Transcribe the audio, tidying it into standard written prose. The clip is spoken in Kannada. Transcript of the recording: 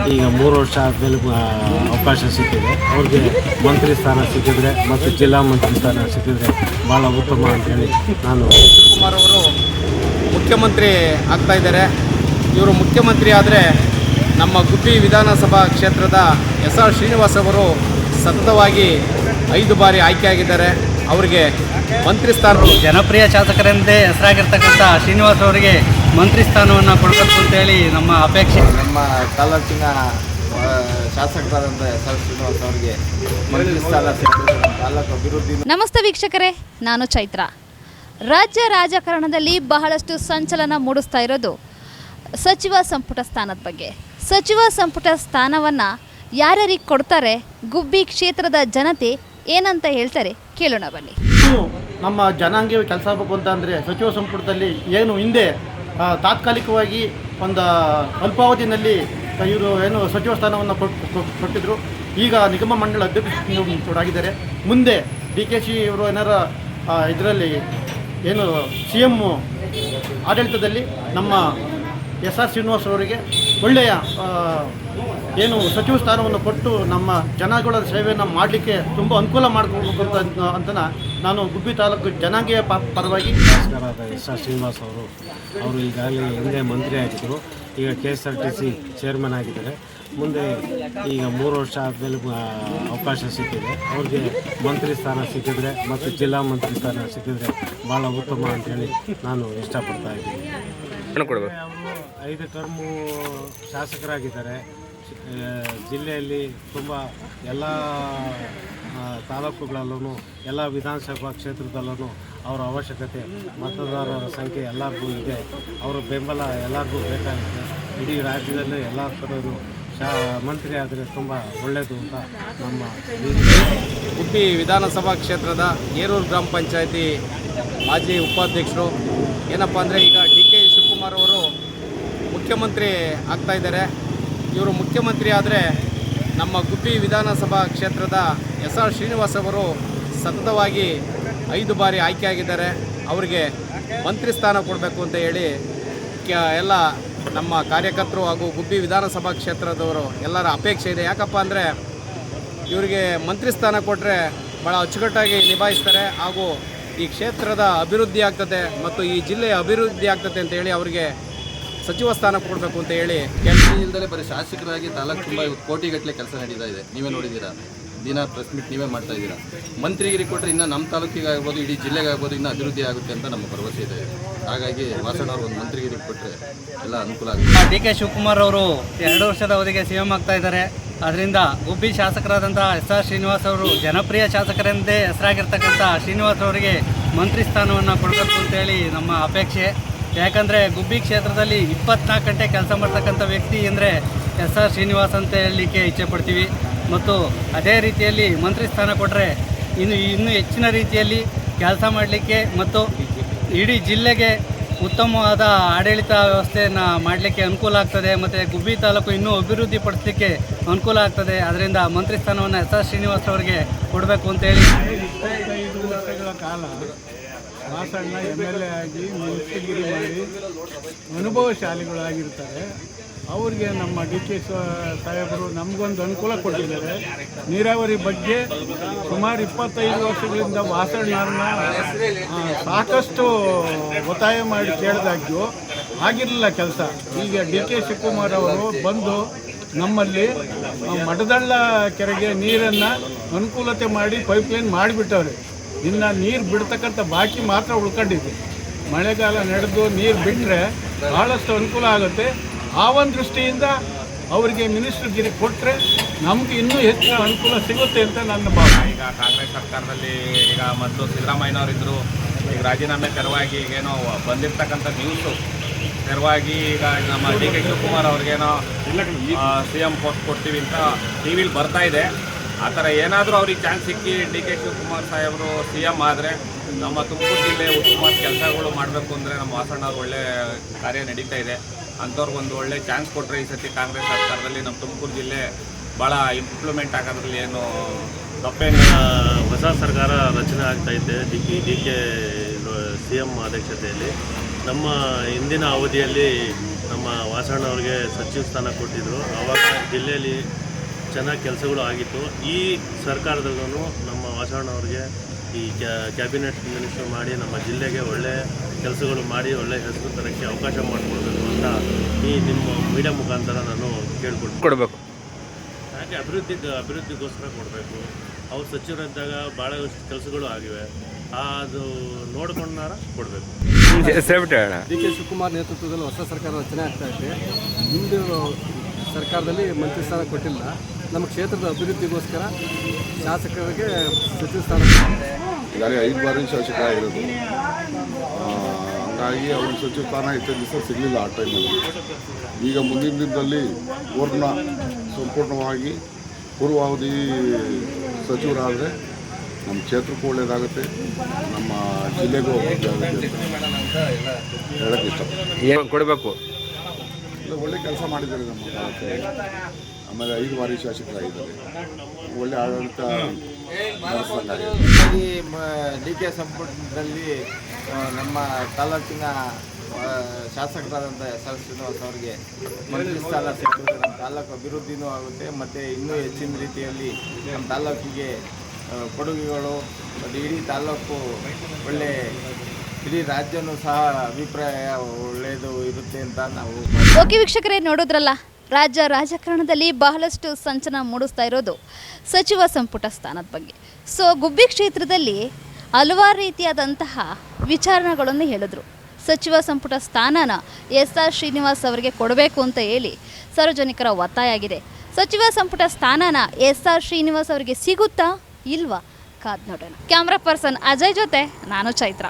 ಈಗ 3 ವರ್ಷ ಆದಮೇಲೆ ಅವಕಾಶ ಸಿಕ್ಕಿದೆ. ಅವ್ರಿಗೆ ಮಂತ್ರಿ ಸ್ಥಾನ ಸಿಕ್ಕಿದ್ರೆ ಮತ್ತು ಜಿಲ್ಲಾ ಮಂತ್ರಿ ಸ್ಥಾನ ಸಿಕ್ಕಿದ್ರೆ ಭಾಳ ಉತ್ತಮ ಅಂತೇಳಿ ನಾನು. ಶಿವಕುಮಾರ್ ಅವರು ಮುಖ್ಯಮಂತ್ರಿ ಆಗ್ತಾ ಇದ್ದಾರೆ. ಇವರು ಮುಖ್ಯಮಂತ್ರಿ ಆದರೆ ನಮ್ಮ ಗುಬ್ಬಿ ವಿಧಾನಸಭಾ ಕ್ಷೇತ್ರದ SR ಶ್ರೀನಿವಾಸ್ ಅವರು ಸತತವಾಗಿ 5 ಬಾರಿ ಆಯ್ಕೆಯಾಗಿದ್ದಾರೆ. ಅವರಿಗೆ ಮಂತ್ರಿ ಸ್ಥಾನ, ಜನಪ್ರಿಯ ಶಾಸಕರೆಂದೇ ಹೆಸರಾಗಿರ್ತಕ್ಕಂಥ ಶ್ರೀನಿವಾಸ್ ಅವರಿಗೆ ಮಂತ್ರಿ ಸ್ಥಾನವನ್ನು ಕೊಡಬೇಕು ಅಂತೇಳಿ ನಮ್ಮ ಅಪೇಕ್ಷೆ. ನಮ್ಮ ತಾಲೂಕಿನ ಶಾಸಕರಾದಂಥ SR ಶ್ರೀನಿವಾಸ್ ಅವರಿಗೆ ಮಂತ್ರಿ ಸ್ಥಾನ ಸಿಕ್ಕಿದೆ. ತಾಲೂಕು ಅಭಿವೃದ್ಧಿ. ನಮಸ್ತೆ ವೀಕ್ಷಕರೇ, ನಾನು ಚೈತ್ರ. ರಾಜ್ಯ ರಾಜಕಾರಣದಲ್ಲಿ ಬಹಳಷ್ಟು ಸಂಚಲನ ಮೂಡಿಸ್ತಾ ಇರೋದು ಸಚಿವ ಸಂಪುಟ ಸ್ಥಾನದ ಬಗ್ಗೆ. ಸಚಿವ ಸಂಪುಟ ಸ್ಥಾನವನ್ನು ಯಾರ್ಯಾರಿಗೆ ಕೊಡ್ತಾರೆ, ಗುಬ್ಬಿ ಕ್ಷೇತ್ರದ ಜನತೆ ಏನಂತ ಹೇಳ್ತಾರೆ ಕೇಳೋಣ ಬನ್ನಿ. ನಮ್ಮ ಜನಾಂಗೀಯ ಕೆಲಸ ಆಗಬೇಕು ಅಂತ ಅಂದರೆ ಸಚಿವ ಸಂಪುಟದಲ್ಲಿ ಏನು ಹಿಂದೆ ತಾತ್ಕಾಲಿಕವಾಗಿ ಒಂದು ಅಲ್ಪಾವಧಿಯಲ್ಲಿ ಇವರು ಏನು ಸಚಿವ ಸ್ಥಾನವನ್ನು ಕೊಟ್ಟಿದ್ದರು. ಈಗ ನಿಗಮ ಮಂಡಳ ಅಧ್ಯಕ್ಷರಾಗಿದ್ದಾರೆ. ಮುಂದೆ DKC ಇವರು ಏನಾರ ಇದರಲ್ಲಿ ಏನು CM ಆಡಳಿತದಲ್ಲಿ ನಮ್ಮ SR ಶ್ರೀನಿವಾಸ್ ಅವರಿಗೆ ಒಳ್ಳೆಯ ಏನು ಸಚಿವ ಸ್ಥಾನವನ್ನು ಕೊಟ್ಟು ನಮ್ಮ ಜನಗಳ ಸೇವೆಯನ್ನು ಮಾಡಲಿಕ್ಕೆ ತುಂಬ ಅನುಕೂಲ ಮಾಡಿಕೊಡ್ಬೇಕು ಅಂತ ನಾನು ಗುಬ್ಬಿ ತಾಲೂಕು ಜನಾಂಗೀಯ ಪರವಾಗಿ. ಶಾಸಕರಾದ SR ಶ್ರೀನಿವಾಸ್ ಅವರು ಈಗಾಗಲೇ ಹಿಂದೆ ಮಂತ್ರಿ ಆಗಿದ್ದರು. ಈಗ KSRTC ಚೇರ್ಮನ್ ಆಗಿದ್ದಾರೆ. ಮುಂದೆ ಈಗ 3 ವರ್ಷ ಆದಮೇಲೆ ಅವಕಾಶ ಸಿಕ್ಕಿದೆ. ಅವ್ರಿಗೆ ಮಂತ್ರಿ ಸ್ಥಾನ ಸಿಕ್ಕಿದ್ರೆ ಮತ್ತು ಜಿಲ್ಲಾ ಮಂತ್ರಿ ಸ್ಥಾನ ಸಿಕ್ಕಿದ್ರೆ ಭಾಳ ಉತ್ತಮ ಅಂತೇಳಿ ನಾನು ಇಷ್ಟಪಡ್ತಾ ಇದ್ದೀನಿ. ಅವರು 5 ಟರ್ಮು ಶಾಸಕರಾಗಿದ್ದಾರೆ. ಜಿಲ್ಲೆಯಲ್ಲಿ ತುಂಬ ಎಲ್ಲ ತಾಲೂಕುಗಳಲ್ಲೂ ಎಲ್ಲ ವಿಧಾನಸಭಾ ಕ್ಷೇತ್ರದಲ್ಲೂ ಅವರ ಅವಶ್ಯಕತೆ, ಮತದಾರರ ಸಂಖ್ಯೆ ಎಲ್ಲರಿಗೂ ಇದೆ. ಅವರ ಬೆಂಬಲ ಎಲ್ಲರಿಗೂ ಬೇಕಾಗಿದೆ. ಇಡೀ ರಾಜ್ಯದಲ್ಲೂ ಎಲ್ಲ ಥರದ್ದು ಮಂತ್ರಿ ಆದರೆ ತುಂಬ ಒಳ್ಳೆಯದು ಅಂತ ನಮ್ಮ. ಗುಬ್ಬಿ ವಿಧಾನಸಭಾ ಕ್ಷೇತ್ರದ ಏರೂರು ಗ್ರಾಮ ಪಂಚಾಯತಿ ಮಾಜಿ ಉಪಾಧ್ಯಕ್ಷರು. ಏನಪ್ಪ ಅಂದರೆ ಈಗ DK ಶಿವಕುಮಾರ್ ಅವರು ಮುಖ್ಯಮಂತ್ರಿ ಆಗ್ತಾ ಇದ್ದಾರೆ. ಇವರು ಮುಖ್ಯಮಂತ್ರಿ ಆದರೆ ನಮ್ಮ ಗುಬ್ಬಿ ವಿಧಾನಸಭಾ ಕ್ಷೇತ್ರದ SR ಶ್ರೀನಿವಾಸ್ ಅವರು ಸತತವಾಗಿ 5 ಬಾರಿ ಆಯ್ಕೆಯಾಗಿದ್ದಾರೆ. ಅವರಿಗೆ ಮಂತ್ರಿ ಸ್ಥಾನ ಕೊಡಬೇಕು ಅಂತ ಹೇಳಿ ಎಲ್ಲ ನಮ್ಮ ಕಾರ್ಯಕರ್ತರು ಹಾಗೂ ಗುಬ್ಬಿ ವಿಧಾನಸಭಾ ಕ್ಷೇತ್ರದವರು ಎಲ್ಲರ ಅಪೇಕ್ಷೆ ಇದೆ. ಯಾಕಪ್ಪ ಅಂದರೆ ಇವರಿಗೆ ಮಂತ್ರಿ ಸ್ಥಾನ ಕೊಟ್ಟರೆ ಭಾಳ ಅಚ್ಚುಕಟ್ಟಾಗಿ ನಿಭಾಯಿಸ್ತಾರೆ ಹಾಗೂ ಈ ಕ್ಷೇತ್ರದ ಅಭಿವೃದ್ಧಿ ಆಗ್ತದೆ ಮತ್ತು ಈ ಜಿಲ್ಲೆಯ ಅಭಿವೃದ್ಧಿ ಆಗ್ತದೆ ಅಂತ ಹೇಳಿ ಅವರಿಗೆ ಸಚಿವ ಸ್ಥಾನ ಕೊಡಬೇಕು ಅಂತ ಹೇಳಿ. ಇಲ್ಲದೆ ಬರೀ ಶಾಸಕರಾಗಿ ತಾಲೂಕು ತುಂಬ ಕೋಟಿಗಟ್ಟಲೆ ಕೆಲಸ ನಡೀತಾ ಇದೆ. ನೀವೇ ನೋಡಿದ್ದೀರಾ, ದಿನ ಪ್ರೆಸ್ ಮೀಟ್ ನೀವೇ ಮಾಡ್ತಾ ಇದ್ದೀರಾ. ಮಂತ್ರಿಗಿರಿ ಕೊಟ್ಟರೆ ಇನ್ನು ನಮ್ಮ ತಾಲೂಕಿಗೆ ಆಗ್ಬೋದು, ಇಡೀ ಜಿಲ್ಲೆಗೆ ಆಗ್ಬೋದು, ಇನ್ನೂ ಅಭಿವೃದ್ಧಿ ಆಗುತ್ತೆ ಅಂತ ನಮ್ಮ ಭರವಸೆ ಇದೆ. ಹಾಗಾಗಿ ವಾಸಣ್ಣ ಅವರು ಒಂದು ಮಂತ್ರಿಗಿರಿ ಕೊಟ್ಟರೆ ಎಲ್ಲ ಅನುಕೂಲ ಆಗುತ್ತೆ. DK ಶಿವಕುಮಾರ್ ಅವರು 2 ವರ್ಷದ ಅವಧಿಗೆ CM ಆಗ್ತಾ ಇದ್ದಾರೆ. ಅದರಿಂದ ಗುಬ್ಬಿ ಶಾಸಕರಾದಂಥ SR ಶ್ರೀನಿವಾಸ್ ಅವರು ಜನಪ್ರಿಯ ಶಾಸಕರೆಂದೇ ಹೆಸರಾಗಿರ್ತಕ್ಕಂಥ ಶ್ರೀನಿವಾಸ್ ಅವರಿಗೆ ಮಂತ್ರಿ ಸ್ಥಾನವನ್ನು ಕೊಡಬೇಕು ಅಂತೇಳಿ ನಮ್ಮ ಅಪೇಕ್ಷೆ. ಯಾಕಂದರೆ ಗುಬ್ಬಿ ಕ್ಷೇತ್ರದಲ್ಲಿ 24 ಗಂಟೆ ಕೆಲಸ ಮಾಡ್ತಕ್ಕಂಥ ವ್ಯಕ್ತಿ ಅಂದರೆ SR ಶ್ರೀನಿವಾಸ್ ಅಂತ ಹೇಳಲಿಕ್ಕೆ ಇಚ್ಛೆ ಪಡ್ತೀವಿ. ಮತ್ತು ಅದೇ ರೀತಿಯಲ್ಲಿ ಮಂತ್ರಿ ಸ್ಥಾನ ಕೊಟ್ಟರೆ ಇನ್ನೂ ಹೆಚ್ಚಿನ ರೀತಿಯಲ್ಲಿ ಕೆಲಸ ಮಾಡಲಿಕ್ಕೆ ಮತ್ತು ಇಡೀ ಜಿಲ್ಲೆಗೆ ಉತ್ತಮವಾದ ಆಡಳಿತ ವ್ಯವಸ್ಥೆಯನ್ನು ಮಾಡಲಿಕ್ಕೆ ಅನುಕೂಲ ಆಗ್ತದೆ. ಮತ್ತು ಗುಬ್ಬಿ ತಾಲೂಕು ಇನ್ನೂ ಅಭಿವೃದ್ಧಿ ಪಡಿಸಲಿಕ್ಕೆ ಅನುಕೂಲ ಆಗ್ತದೆ. ಅದರಿಂದ ಮಂತ್ರಿ ಸ್ಥಾನವನ್ನು SR ಶ್ರೀನಿವಾಸ್ ಅವರಿಗೆ ಕೊಡಬೇಕು ಅಂತೇಳಿ. 25 ವರ್ಷಗಳ ಕಾಲ ವಾಸಣ್ಣ MLA ಆಗಿ ಮಂತ್ರಿಗಿರಿ ಮಾಡಿ ಅನುಭವಶಾಲಿಗಳಾಗಿರ್ತಾರೆ. ಅವರಿಗೆ ನಮ್ಮ DK ಸಾಹೇಬರು ನಮಗೊಂದು ಅನುಕೂಲ ಕೊಟ್ಟಿದ್ದಾರೆ. ನೀರಾವರಿ ಬಗ್ಗೆ ಸುಮಾರು 25 ವರ್ಷಗಳಿಂದ ವಾಸಣ್ಣವ್ರನ್ನ ಸಾಕಷ್ಟು ಒತ್ತಾಯ ಮಾಡಿ ಕೇಳಿದಾಗ್ಯೂ ಆಗಿರಲಿಲ್ಲ ಕೆಲಸ. ಈಗ DK ಶಿವಕುಮಾರ್ ಅವರು ಬಂದು ನಮ್ಮಲ್ಲಿ ಮಡದಳ್ಳ ಕೆರೆಗೆ ನೀರನ್ನು ಅನುಕೂಲತೆ ಮಾಡಿ ಪೈಪ್ಲೈನ್ ಮಾಡಿಬಿಟ್ಟವ್ರೆ. ಇನ್ನು ನೀರು ಬಿಡ್ತಕ್ಕಂಥ ಬಾಕಿ ಮಾತ್ರ ಉಳ್ಕೊಂಡಿದೆ. ಮಳೆಗಾಲ ನಡೆದು ನೀರು ಬಿಟ್ಟರೆ ಭಾಳಷ್ಟು ಅನುಕೂಲ ಆಗುತ್ತೆ. ಆ ಒಂದು ದೃಷ್ಟಿಯಿಂದ ಅವರಿಗೆ ಮಿನಿಸ್ಟರ್ಗಿರಿ ಕೊಟ್ಟರೆ ನಮಗೆ ಇನ್ನೂ ಹೆಚ್ಚಿನ ಅನುಕೂಲ ಸಿಗುತ್ತೆ ಅಂತ ನನ್ನ ಭಾವನೆ. ಈಗ ಕಾಂಗ್ರೆಸ್ ಸರ್ಕಾರದಲ್ಲಿ ಈಗ ಮೊದಲು ಸಿದ್ದರಾಮಯ್ಯನವರಿದ್ದರು. ಈಗ ರಾಜೀನಾಮೆ ತೆರವಾಗಿ ಈಗೇನೋ ಬಂದಿರತಕ್ಕಂಥ ನ್ಯೂಸು ತೆರವಾಗಿ ಈಗ ನಮ್ಮ DK ಶಿವಕುಮಾರ್ ಅವ್ರಿಗೇನೋ CM ಪೋಸ್ಟ್ ಕೊಡ್ತೀವಿ ಅಂತ TV ಬರ್ತಾ ಇದೆ. ಆ ಥರ ಏನಾದರೂ ಅವ್ರಿಗೆ ಚಾನ್ಸ್ ಸಿಕ್ಕಿ DK ಶಿವಕುಮಾರ್ ಸಾಹೇಬರು CM ಆದರೆ ನಮ್ಮ ತುಮಕೂರು ಜಿಲ್ಲೆ ಉತ್ತಮವಾದ ಕೆಲಸಗಳು ಮಾಡಬೇಕು ಅಂದರೆ ನಮ್ಮ ವಾಸಣ್ಣವ್ರು ಒಳ್ಳೆ ಕಾರ್ಯ ನಡೀತಾ ಇದೆ. ಅಂಥವ್ರಿಗೊಂದು ಒಳ್ಳೆ ಚಾನ್ಸ್ ಕೊಟ್ಟರೆ ಈ ಸತಿ ಕಾಂಗ್ರೆಸ್ ಸರ್ಕಾರದಲ್ಲಿ ನಮ್ಮ ತುಮಕೂರು ಜಿಲ್ಲೆ ಭಾಳ ಇಂಪ್ಲಿಮೆಂಟ್ ಆಗೋದ್ರಲ್ಲಿ ಏನು ತಪ್ಪೇನು. ಹೊಸ ಸರ್ಕಾರ ರಚನೆ ಆಗ್ತಾಯಿದೆ DK CM ಅಧ್ಯಕ್ಷತೆಯಲ್ಲಿ. ನಮ್ಮ ಹಿಂದಿನ ಅವಧಿಯಲ್ಲಿ ನಮ್ಮ ವಾಸಣ್ಣವ್ರಿಗೆ ಸಚಿವ ಸ್ಥಾನ ಕೊಟ್ಟಿದ್ದರು. ಆವಾಗ ಜಿಲ್ಲೆಯಲ್ಲಿ ಚೆನ್ನಾಗಿ ಕೆಲಸಗಳು ಆಗಿತ್ತು. ಈ ಸರ್ಕಾರದಲ್ಲೂ ನಮ್ಮ ವಾಸಣ್ಣವ್ರಿಗೆ ಈ ಕ್ಯಾಬಿನೆಟ್ ಮಿನಿಸ್ಟರ್ ಮಾಡಿ ನಮ್ಮ ಜಿಲ್ಲೆಗೆ ಒಳ್ಳೆಯ ಕೆಲಸಗಳು ಮಾಡಿ ಒಳ್ಳೆಯ ಹೆಸರು ತರೋಕ್ಕೆ ಅವಕಾಶ ಮಾಡಿಕೊಡ್ಬೇಕು ಅಂತ ಈ ನಿಮ್ಮ ಮೀಡಿಯಾ ಮುಖಾಂತರ ನಾನು ಕೊಡಬೇಕು. ಯಾಕೆ ಅಭಿವೃದ್ಧಿಗೋಸ್ಕರ ಕೊಡಬೇಕು. ಅವ್ರು ಸಚಿವರಿದ್ದಾಗ ಭಾಳಷ್ಟು ಕೆಲಸಗಳು ಆಗಿವೆ, ಅದು ನೋಡ್ಕೊಂಡಾರ ಕೊಡಬೇಕು. ಡಿ ಕೆ ಶಿವಕುಮಾರ್ ನೇತೃತ್ವದಲ್ಲಿ ಹೊಸ ಸರ್ಕಾರ ರಚನೆ ಆಗ್ತಾ ಇದೆ. ಹಿಂದೆ ಸರ್ಕಾರದಲ್ಲಿ ಮಂತ್ರಿ ಸ್ಥಾನ ಕೊಟ್ಟಿಲ್ಲ. ನಮ್ಮ ಕ್ಷೇತ್ರದ ಅಭಿವೃದ್ಧಿಗೋಸ್ಕರ ಶಾಸಕರಿಗೆ ಸಚಿವ ಸ್ಥಾನ ಈಗಾಗಲೇ 5 ಬಾರಿ ಶಾಸಕ ಇರೋದು. ಹಂಗಾಗಿ ಅವ್ರ ಸಚಿವ ಸ್ಥಾನ ಇತ್ತಿನ ದಿವಸ ಸಿಗಲಿಲ್ಲ ಆ ಟೈಮಲ್ಲಿ. ಈಗ ಮುಂದಿನ ದಿನದಲ್ಲಿ ಅವ್ರನ್ನ ಸಂಪೂರ್ಣವಾಗಿ ಪೂರ್ವಾವಧಿ ಸಚಿವರಾದರೆ ನಮ್ಮ ಕ್ಷೇತ್ರಕ್ಕೂ ಒಳ್ಳೆಯದಾಗುತ್ತೆ, ನಮ್ಮ ಜಿಲ್ಲೆಗೂ ಒಳ್ಳೆಯದಾಗುತ್ತೆ ಹೇಳಕ್ಕೆ ಇಷ್ಟ ಕೊಡಬೇಕು. ಇಲ್ಲ, ಒಳ್ಳೆ ಕೆಲಸ ಮಾಡಿದ್ದಾರೆ ನಮ್ಮ ಭಾರತ. ಆಮೇಲೆ 5 ಬಾರಿ ಶಾಸಕರಾಗಿದ್ದಾರೆ, ಒಳ್ಳೆ ಆಡಳಿತ ನಡೆಸ್ದಂಗಾಗಿದೆ. ಡಿ ಕೆ ಸಂಪುಟದಲ್ಲಿ ನಮ್ಮ ತಾಲೂಕಿನ ಶಾಸಕರಾದಂಥ SR ಶ್ರೀನಿವಾಸ್ ಅವರಿಗೆ ಮಂತ್ರಿ ಸ್ಥಾನ ಸಿಕ್ಕಿದ್ರೆ ನಮ್ಮ ತಾಲೂಕು ಅಭಿವೃದ್ಧಿನೂ ಆಗುತ್ತೆ ಮತ್ತು ಇನ್ನೂ ಹೆಚ್ಚಿನ ರೀತಿಯಲ್ಲಿ ನಮ್ಮ ತಾಲೂಕಿಗೆ ಕೊಡುಗೆಗಳು ಮತ್ತು ಇಡೀ ತಾಲೂಕು ಒಳ್ಳೆ ಇಡೀ ರಾಜ್ಯನೂ ಸಹ ಅಭಿಪ್ರಾಯ ಒಳ್ಳೆಯದು ಇರುತ್ತೆ ಅಂತ ನಾವು. ಓಕೆ ವೀಕ್ಷಕರೇ, ನೋಡೋದ್ರಲ್ಲ, ರಾಜ್ಯ ರಾಜಕಾರಣದಲ್ಲಿ ಬಹಳಷ್ಟು ಸಂಚಲನ ಮೂಡಿಸ್ತಾ ಇರೋದು ಸಚಿವ ಸಂಪುಟ ಸ್ಥಾನದ ಬಗ್ಗೆ. ಸೊ ಗುಬ್ಬಿ ಕ್ಷೇತ್ರದಲ್ಲಿ ಹಲವಾರು ರೀತಿಯಾದಂತಹ ವಿಚಾರಣೆಗಳನ್ನು ಹೇಳಿದ್ರು. ಸಚಿವ ಸಂಪುಟ ಸ್ಥಾನನ SR ಶ್ರೀನಿವಾಸ್ ಅವರಿಗೆ ಕೊಡಬೇಕು ಅಂತ ಹೇಳಿ ಸಾರ್ವಜನಿಕರ ಒತ್ತಾಯ ಆಗಿದೆ. ಸಚಿವ ಸಂಪುಟ ಸ್ಥಾನನ SR ಶ್ರೀನಿವಾಸ್ ಅವರಿಗೆ ಸಿಗುತ್ತಾ ಇಲ್ವಾ ಕಾದ್ ನೋಡೋಣ. ಕ್ಯಾಮ್ರಾ ಪರ್ಸನ್ ಅಜಯ್ ಜೊತೆ ನಾನು ಚೈತ್ರ.